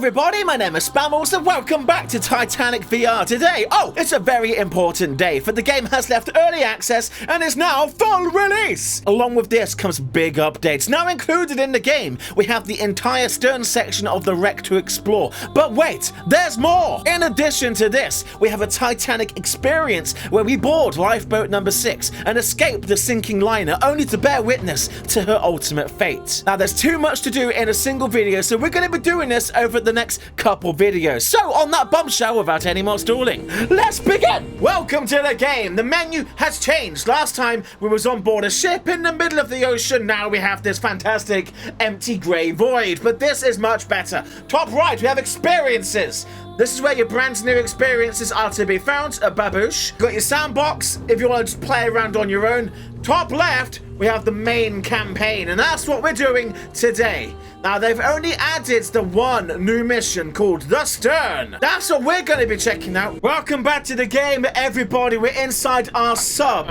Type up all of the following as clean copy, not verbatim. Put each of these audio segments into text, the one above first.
everybody, my name is Spammals and welcome back to Titanic VR today. Oh, it's a very important day, for the game has left early access and is now full release. Along with this comes big updates. Now included in the game, we have the entire stern section of the wreck to explore. But wait, there's more! In addition to this, we have a Titanic experience where we board lifeboat number 6 and escape the sinking liner only to bear witness to her ultimate fate. Now there's too much to do in a single video, so we're going to be doing this over the next couple videos. So on that bombshell, without any more stalling, let's begin! Welcome to the game. The menu has changed. Last time we was on board a ship in the middle of the ocean. Now we have this fantastic empty grey void, but this is much better. Top right, we have experiences. This is where your brand new experiences are to be found. A baboosh. Got your sandbox if you want to just play around on your own. Top left, we have the main campaign, and that's what we're doing today. Now, they've only added the one new mission called the Stern. That's what we're going to be checking out. Welcome back to the game, everybody. We're inside our sub.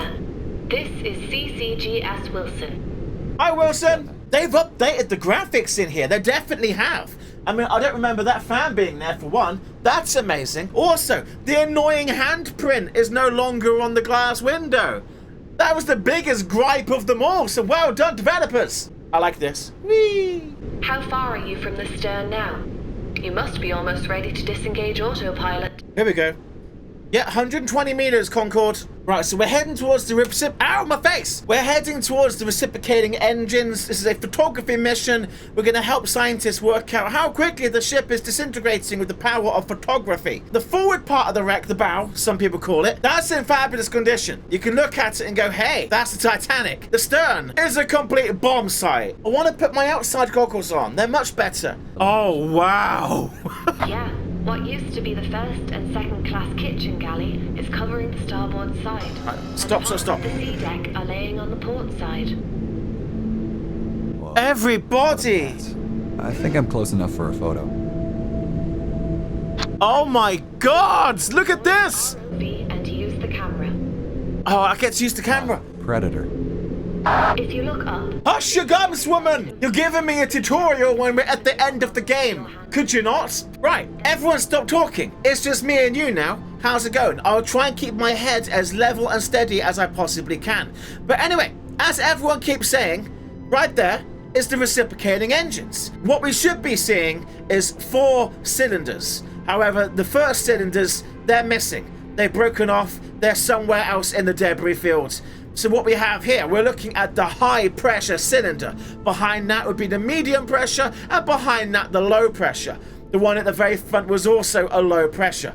This is CCGS Wilson. Hi, Wilson. They've updated the graphics in here. They definitely have. I mean, I don't remember that fan being there for one. That's amazing. Also, the annoying handprint is no longer on the glass window. That was the biggest gripe of them all, so well done, developers. I like this. Whee! How far are you from the stern now? You must be almost ready to disengage autopilot. Here we go. Yeah, 120 meters, Concorde. Right, so we're heading towards the Ow, my face! We're heading towards the reciprocating engines. This is a photography mission. We're going to help scientists work out how quickly the ship is disintegrating with the power of photography. The forward part of the wreck, the bow, some people call it, that's in fabulous condition. You can look at it and go, hey, that's the Titanic. The stern is a complete bomb site. I want to put my outside goggles on. They're much better. Oh, wow. Yeah. What used to be the first and second class kitchen galley is covering the starboard side. Right, stop. The sea deck are laying on the port side. Whoa. Everybody! I think I'm close enough for a photo. Oh my God! Look at this! B and use the camera. Oh, I get to use the camera. Predator. If you look up... Hush your gums, woman! You're giving me a tutorial when we're at the end of the game. Could you not? Right, everyone stop talking. It's just me and you now. How's it going? I'll try and keep my head as level and steady as I possibly can. But anyway, as everyone keeps saying, right there is the reciprocating engines. What we should be seeing is 4 cylinders. However, the first cylinders, they're missing. They've broken off. They're somewhere else in the debris field. So what we have here, we're looking at the high pressure cylinder. Behind that would be the medium pressure, and behind that the low pressure. The one at the very front was also a low pressure.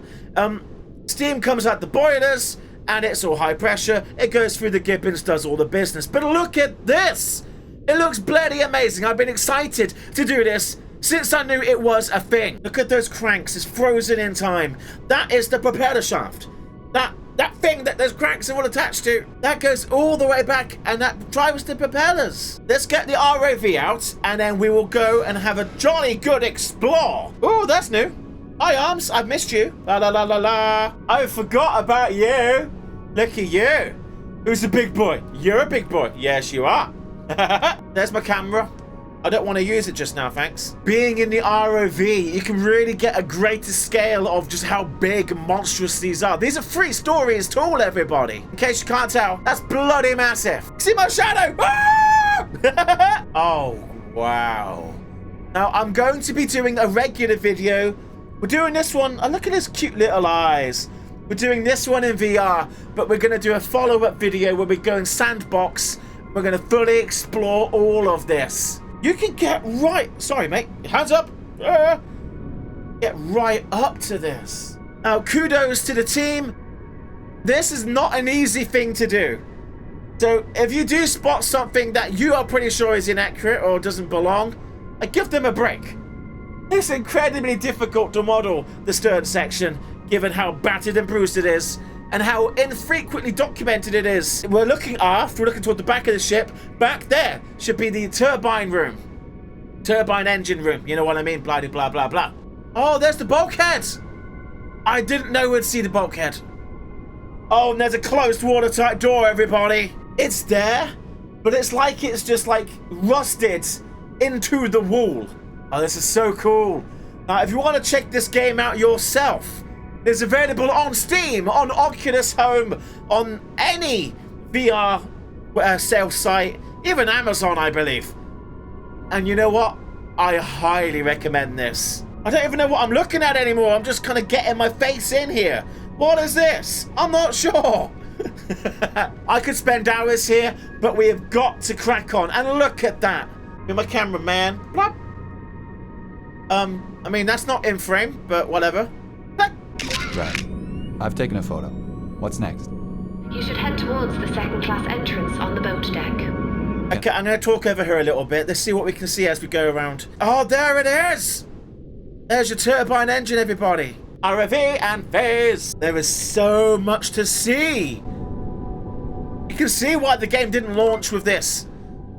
Steam comes out the boilers, and it's all high pressure. It goes through the gibbons, does all the business. But look at this! It looks bloody amazing. I've been excited to do this since I knew it was a thing. Look at those cranks, it's frozen in time. That is the propeller shaft. That thing that those cranks are all attached to, that goes all the way back and that drives the propellers. Let's get the ROV out and then we will go and have a jolly good explore. Oh, that's new. Hi, Arms, I've missed you. La la la la la. I forgot about you. Look at you. Who's a big boy? You're a big boy. Yes, you are. There's my camera. I don't want to use it just now, thanks. Being in the ROV, you can really get a greater scale of just how big and monstrous these are. These are 3 stories tall, everybody. In case you can't tell, that's bloody massive. See my shadow? Ah! Oh, wow. Now, I'm going to be doing a regular video. We're doing this one. Oh, look at his cute little eyes. We're doing this one in VR, but we're going to do a follow-up video where we go in sandbox. We're going to fully explore all of this. You can get right... Sorry, mate. Hands up. Get right up to this. Now, kudos to the team. This is not an easy thing to do. So, if you do spot something that you are pretty sure is inaccurate or doesn't belong, give them a break. It's incredibly difficult to model the stern section, given how battered and bruised it is, and how infrequently documented it is. We're looking aft, we're looking toward the back of the ship. Back there should be the turbine room. Turbine engine room, you know what I mean? Blah, blah, blah, blah. Oh, there's the bulkhead. I didn't know we'd see the bulkhead. Oh, and there's a closed watertight door, everybody. It's there, but it's like it's just like rusted into the wall. Oh, this is so cool. If you want to check this game out yourself, it's available on Steam, on Oculus Home, on any VR sales site, even Amazon, I believe. And you know what? I highly recommend this. I don't even know what I'm looking at anymore. I'm just kind of getting my face in here. What is this? I'm not sure. I could spend hours here, but we have got to crack on. And look at that. With my cameraman. Plop. I mean, that's not in frame, but whatever. Right. I've taken a photo. What's next? You should head towards the second-class entrance on the boat deck. Okay, I'm going to talk over her a little bit. Let's see what we can see as we go around. Oh, there it is! There's your turbine engine, everybody. RFE and phase. There is so much to see. You can see why the game didn't launch with this.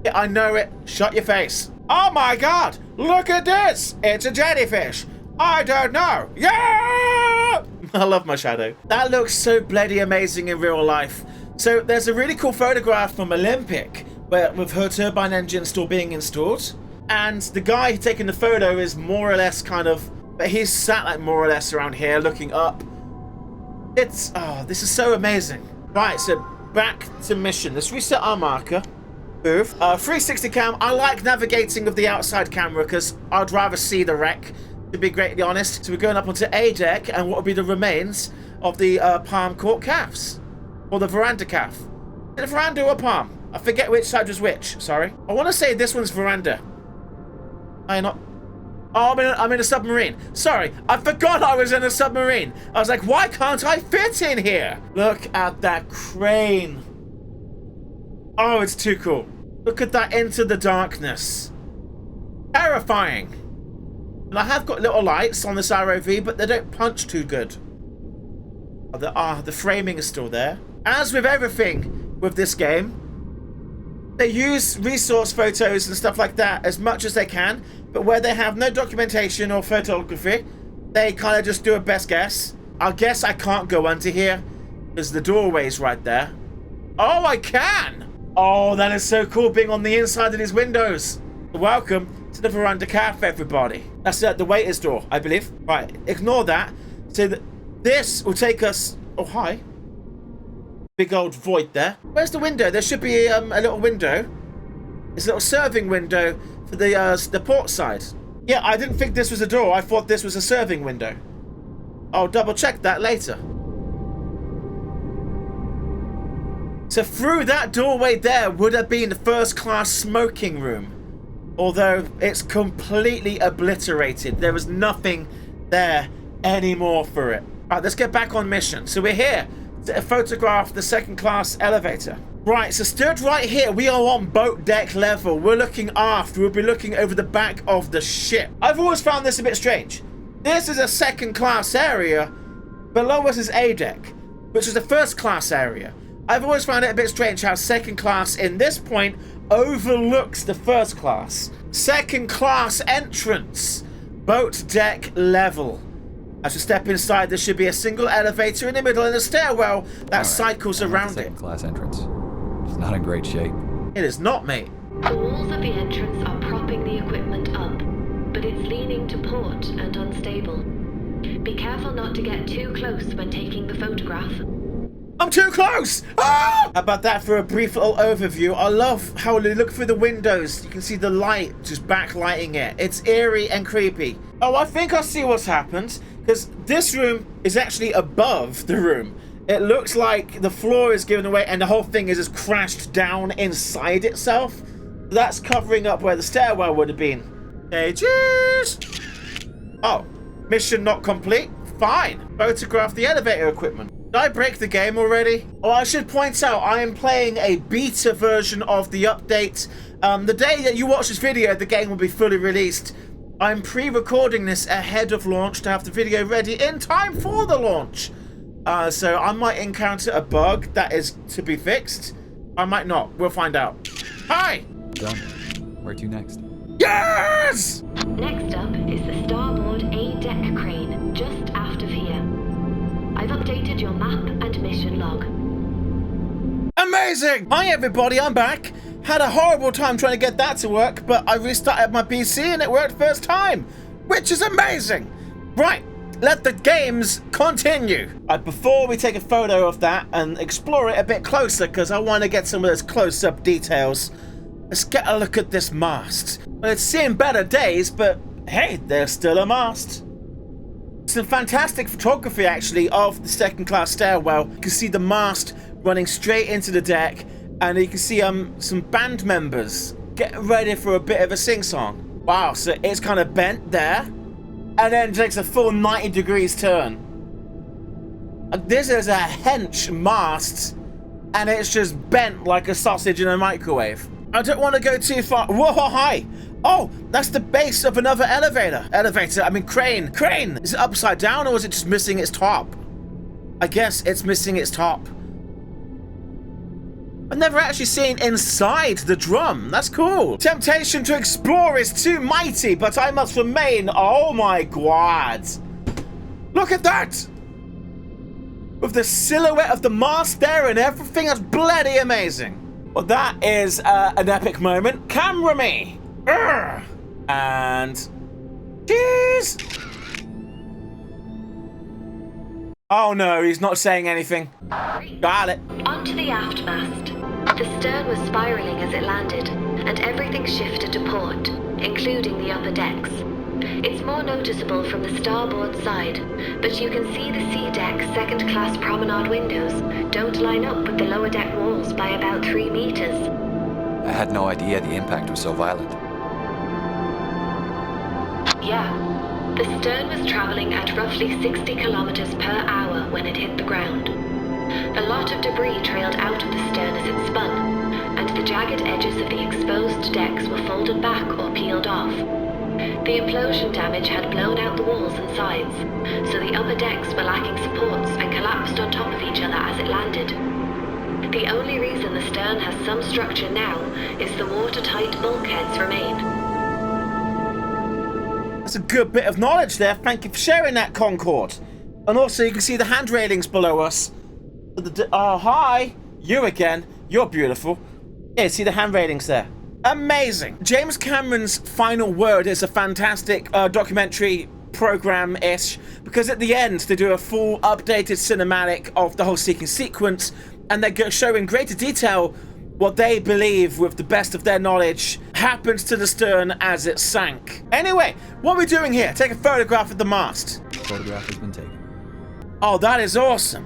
Yeah, I know it. Shut your face. Oh my god! Look at this! It's a jellyfish. I don't know. Yeah! I love my shadow. That looks so bloody amazing in real life. So there's a really cool photograph from Olympic where with her turbine engine still being installed. And the guy taking the photo is more or less kind of, but he's sat like more or less around here looking up. It's, oh, this is so amazing. Right, so back to mission. Let's reset our marker. Move. 360 cam. I like navigating with the outside camera because I'd rather see the wreck, to be greatly honest. So we're going up onto A deck and what would be the remains of the Palm Court calves. Or the veranda calf. Is it a veranda or a palm? I forget which side was which, sorry. I want to say this one's veranda. I'm not... Oh, I'm in a submarine. Sorry, I forgot I was in a submarine. I was like, why can't I fit in here? Look at that crane. Oh, it's too cool. Look at that into the darkness. Terrifying. And I have got little lights on this ROV, but they don't punch too good. The framing is still there. As with everything with this game, they use resource photos and stuff like that as much as they can, but where they have no documentation or photography, they kind of just do a best guess. I guess I can't go under here because the doorway's right there. Oh, I can! Oh, that is so cool being on the inside of these windows. Welcome to the veranda cafe, everybody. That's the waiter's door, I believe. Right, ignore that. So this will take us... Oh, hi. Big old void there. Where's the window? There should be a little window. It's a little serving window for the port side. Yeah, I didn't think this was a door. I thought this was a serving window. I'll double check that later. So through that doorway there would have been the first class smoking room. Although it's completely obliterated. There is nothing there anymore for it. Alright, let's get back on mission. So we're here to photograph the second class elevator. Right, so stood right here, we are on boat deck level. We're looking aft. We'll be looking over the back of the ship. I've always found this a bit strange. This is a second class area. Below us is A deck, which is the first class area. I've always found it a bit strange how second class in this point overlooks the first class. Second class entrance. Boat deck level. As we step inside, there should be a single elevator in the middle and a stairwell that cycles around it. Second class entrance. It's not in great shape. It is not, mate. The walls of the entrance are propping the equipment up, but it's leaning to port and unstable. Be careful not to get too close when taking the photograph. I'm too close! Ah! How about that for a brief little overview? I love how when you look through the windows, you can see the light just backlighting it. It's eerie and creepy. Oh, I think I see what's happened, because this room is actually above the room. It looks like the floor is given away and the whole thing is just crashed down inside itself. That's covering up where the stairwell would have been. Okay, cheers! Oh, mission not complete? Fine. Photograph the elevator equipment. Did I break the game already? Oh, I should point out, I am playing a beta version of the update. The day that you watch this video, the game will be fully released. I'm pre-recording this ahead of launch to have the video ready in time for the launch. So I might encounter a bug that is to be fixed. I might not. We'll find out. Hi! Done. Where to next? Yes! Next up is the starboard A-deck crane, just aft of here. I've updated your map and mission log. Amazing! Hi everybody, I'm back. Had a horrible time trying to get that to work, but I restarted my PC and it worked first time. which is amazing. Right, let the games continue. Before we take a photo of that and explore it a bit closer, because I want to get some of those close-up details, let's get a look at this mast. Well, it's seen better days, but hey, there's still a mast. Some fantastic photography, actually, of the second-class stairwell. You can see the mast running straight into the deck, and you can see some band members getting ready for a bit of a sing-song. Wow, so it's kind of bent there, and then takes a full 90 degrees turn. This is a hench mast, and it's just bent like a sausage in a microwave. I don't want to go too far. Whoa, hi! Oh, that's the base of another crane. Crane! Is it upside down, or is it just missing its top? I guess it's missing its top. I've never actually seen inside the drum. That's cool. Temptation to explore is too mighty, but I must remain. Oh my god. Look at that! With the silhouette of the mast there and everything, that's bloody amazing. Well, that is an epic moment. Camera me! Urgh. And... cheese! Oh no, he's not saying anything. Got it. Onto the aft mast. The stern was spiraling as it landed, and everything shifted to port, including the upper decks. It's more noticeable from the starboard side, but you can see the sea deck second-class promenade windows don't line up with the lower deck walls by about 3 meters. I had no idea the impact was so violent. Yeah. The stern was traveling at roughly 60 kilometers per hour when it hit the ground. A lot of debris trailed out of the stern as it spun, and the jagged edges of the exposed decks were folded back or peeled off. The implosion damage had blown out the walls and sides, so the upper decks were lacking supports and collapsed on top of each other as it landed. The only reason the stern has some structure now is the watertight bulkheads remain. That's a good bit of knowledge there. Thank you for sharing that, Concord. And also, you can see the hand railings below us. Oh, hi. You again. You're beautiful. Yeah, see the hand railings there. Amazing. James Cameron's Final Word is a fantastic documentary program-ish, because at the end they do a full updated cinematic of the whole sequence, and they show in greater detail what they believe, with the best of their knowledge, happens to the stern as it sank. Anyway, what are we doing here? Take a photograph of the mast. Photograph has been taken. Oh, that is awesome.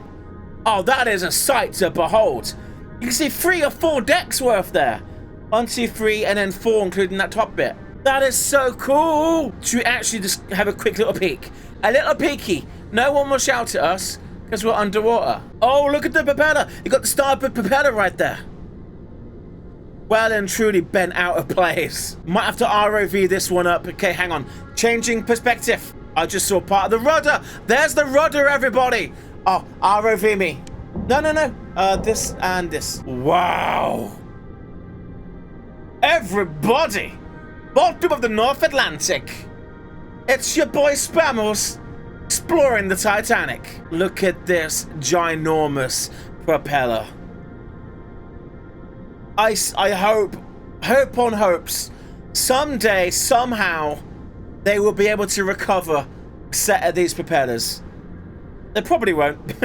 Oh, that is a sight to behold. You can see 3 or 4 decks worth there. 1, 2, 3, and then 4, including that top bit. That is so cool. Should we actually just have a quick little peek? A little peeky. No one will shout at us because we're underwater. Oh, look at the propeller. You got the starboard propeller right there. Well and truly bent out of place. Might have to ROV this one up. Okay, hang on. Changing perspective. I just saw part of the rudder. There's the rudder, everybody. Oh, ROV me. No. This and this. Wow. Everybody. Bottom of the North Atlantic. It's your boy Spammals exploring the Titanic. Look at this ginormous propeller. I hope on hopes, someday, somehow, they will be able to recover a set of these propellers. They probably won't,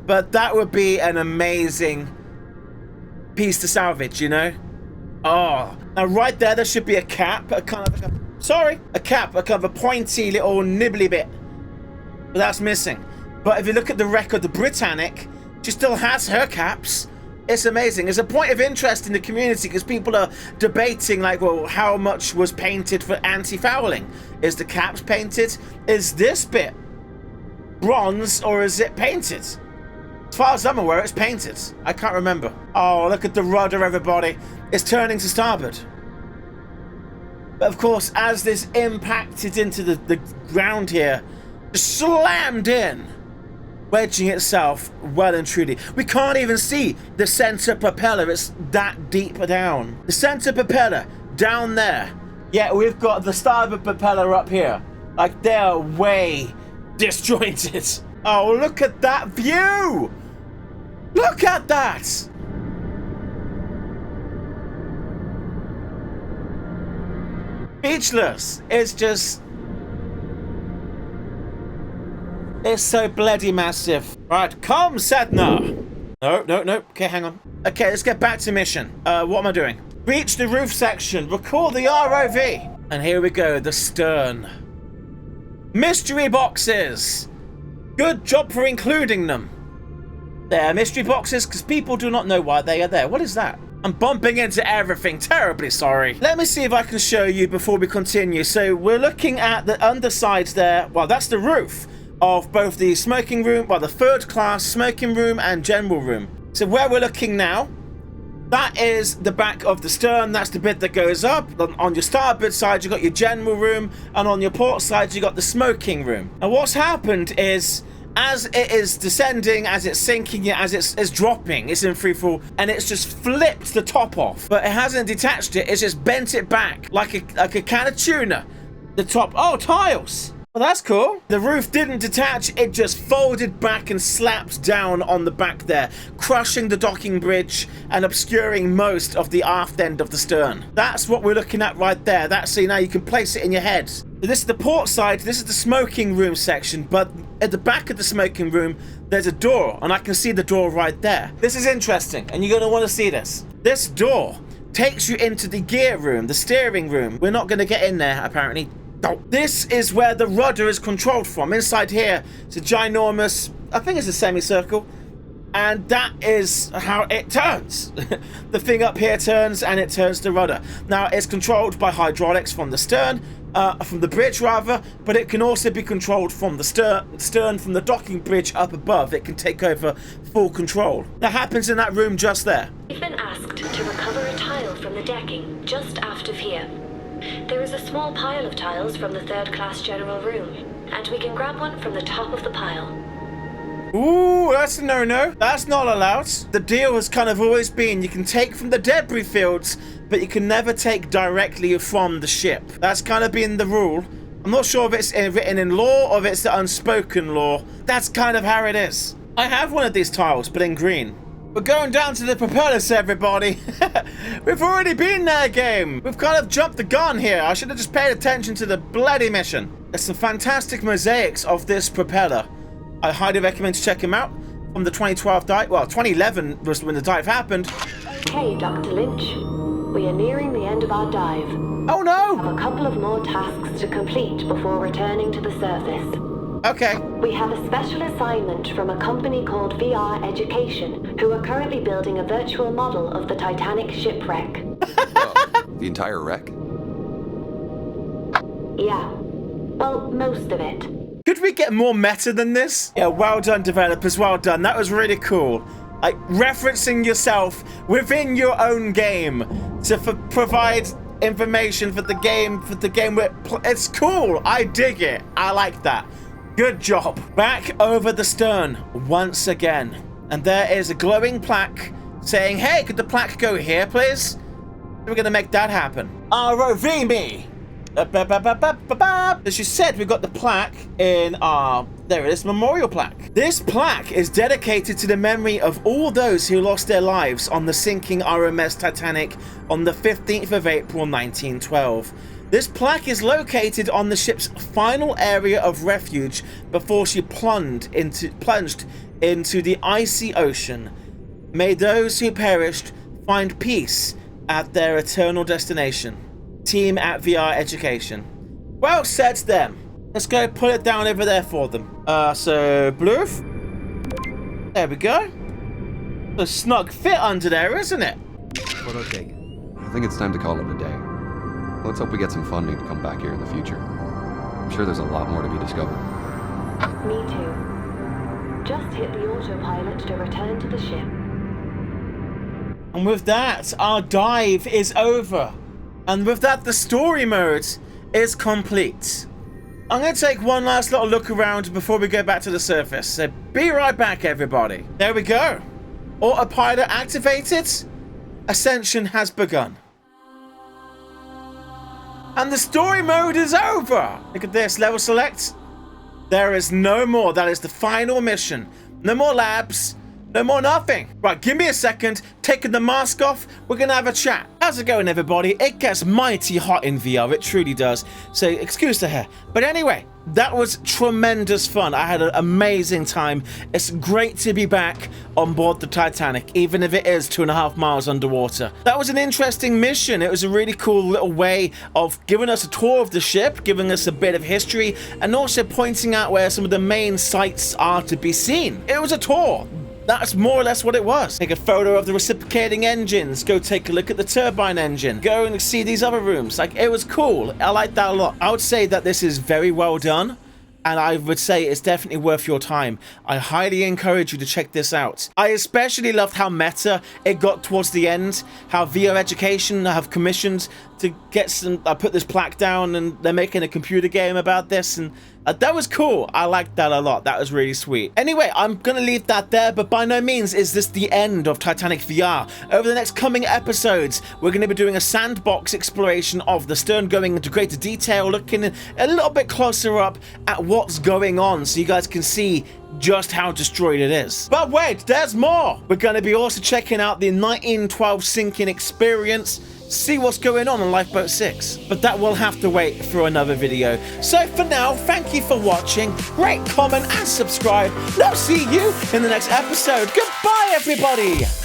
but that would be an amazing piece to salvage, you know? Oh, now right there should be a cap, a kind of a cap, a kind of a pointy little nibbly bit. But that's missing. But if you look at the wreck of the Britannic, she still has her caps. It's amazing. It's a point of interest in the community because people are debating, like, well, how much was painted for anti-fouling? Is the caps painted? Is this bit bronze or is it painted? As far as I'm aware, it's painted. I can't remember. Oh, look at the rudder, everybody. It's turning to starboard. But of course, as this impacted into the ground here, slammed in, wedging itself well and truly. We can't even see the center propeller. It's that deep down. The center propeller down there. Yeah, we've got the starboard propeller up here. Like, they're way disjointed. Oh, look at that view! Look at that! Speechless. It's just It's so bloody massive. Right, come, Sedna. No. Okay, hang on. Okay, let's get back to mission. What am I doing? Reach the roof section. Recall the ROV. And here we go, the stern. Mystery boxes. Good job for including them. They're mystery boxes because people do not know why they are there. What is that? I'm bumping into everything. Terribly sorry. Let me see if I can show you before we continue. So we're looking at the undersides there. Well, that's the roof of both the smoking room, well, the third class smoking room and general room. So where we're looking now, that is the back of the stern. That's the bit that goes up. On your starboard side, you got your general room, and on your port side, you got the smoking room. And what's happened is, as it is descending, as it's sinking, as it's dropping, it's in free fall, and it's just flipped the top off. But it hasn't detached it, it's just bent it back like a can of tuna. The top, oh, tiles. Well, that's cool. The roof didn't detach, it just folded back and slapped down on the back there, crushing the docking bridge and obscuring most of the aft end of the stern. That's what we're looking at right there. That's, so now you can place it in your head. This is the port side, this is the smoking room section, but at the back of the smoking room, there's a door, and I can see the door right there. This is interesting, and you're gonna wanna see this. This door takes you into the gear room, the steering room. We're not gonna get in there, apparently. No. This is where the rudder is controlled from. Inside here, it's a ginormous, I think it's a semicircle, and that is how it turns. The thing up here turns, and it turns the rudder. Now, it's controlled by hydraulics from the stern, from the bridge rather, but it can also be controlled from the stern from the docking bridge up above. It can take over full control. That happens in that room just there. We've been asked to recover a tile from the decking just aft of here. There is a small pile of tiles from the third class general room, and we can grab one from the top of the pile. Ooh, that's a no-no. That's not allowed. The deal has kind of always been you can take from the debris fields, but you can never take directly from the ship. That's kind of been the rule. I'm not sure if it's written in law or if it's the unspoken law. That's kind of how it is. I have one of these tiles, but in green. We're going down to the propellers, everybody. We've already been there, game. We've kind of jumped the gun here. I should have just paid attention to the bloody mission. There's some fantastic mosaics of this propeller. I highly recommend to check him out. From the 2012 dive, well, 2011 was when the dive happened. Okay, Dr. Lynch. We are nearing the end of our dive. Oh no! We have a couple of more tasks to complete before returning to the surface. Okay. We have a special assignment from a company called VR Education, who are currently building a virtual model of the Titanic shipwreck. The entire wreck? Yeah. Well, most of it. Could we get more meta than this? Yeah, well done, developers. Well done. That was really cool. Like, referencing yourself within your own game to provide information for the game. It's cool. I dig it. I like that. Good job. Back over the stern once again. And there is a glowing plaque saying, hey, could the plaque go here, please? We're going to make that happen. ROV me. As you said, we've got the plaque in our, there it is, memorial plaque. This plaque is dedicated to the memory of all those who lost their lives on the sinking RMS Titanic on the 15th of April 1912. This plaque is located on the ship's final area of refuge before she plunged into the icy ocean. May those who perished find peace at their eternal destination. Team at VR Education. Well said, them. Let's go put it down over there for them. So, Bloof. There we go. A snug fit under there, isn't it? Photo taken. I think it's time to call it a day. Let's hope we get some funding to come back here in the future. I'm sure there's a lot more to be discovered. Me too. Just hit the autopilot to return to the ship. And with that, our dive is over. And with that, the story mode is complete. I'm going to take one last little look around before we go back to the surface. So be right back, everybody. There we go. Autopilot activated. Ascension has begun. And the story mode is over. Look at this. Level select. There is no more. That is the final mission. No more labs. No more nothing. Right, give me a second. Taking the mask off. We're going to have a chat. How's it going, everybody? It gets mighty hot in VR. It truly does. So excuse the hair. But anyway, That was tremendous fun. I had an amazing time. It's great to be back on board the Titanic, even if it is 2.5 miles underwater. That was an interesting mission. It was a really cool little way of giving us a tour of the ship, giving us a bit of history, and also pointing out where some of the main sites are to be seen. It was a tour. That's more or less what it was. Take a photo of the reciprocating engines, go take a look at the turbine engine, go and see these other rooms. Like, it was cool. I like that a lot. I would say that this is very well done, and I would say it's definitely worth your time. I highly encourage you to check this out. I especially loved how meta it got towards the end, how VR Education have commissioned to get some, put this plaque down, and they're making a computer game about this, and that was cool. I liked that a lot. That was really sweet. Anyway, I'm gonna leave that there, but by no means is this the end of Titanic VR. Over the next coming episodes, we're gonna be doing a sandbox exploration of the stern, going into greater detail, looking a little bit closer up at what's going on so you guys can see just how destroyed it is. But wait, there's more! We're gonna be also checking out the 1912 sinking experience, see what's going on Lifeboat 6. But that will have to wait for another video. So for now, thank you for watching. Rate, comment, and subscribe. And I'll see you in the next episode. Goodbye, everybody!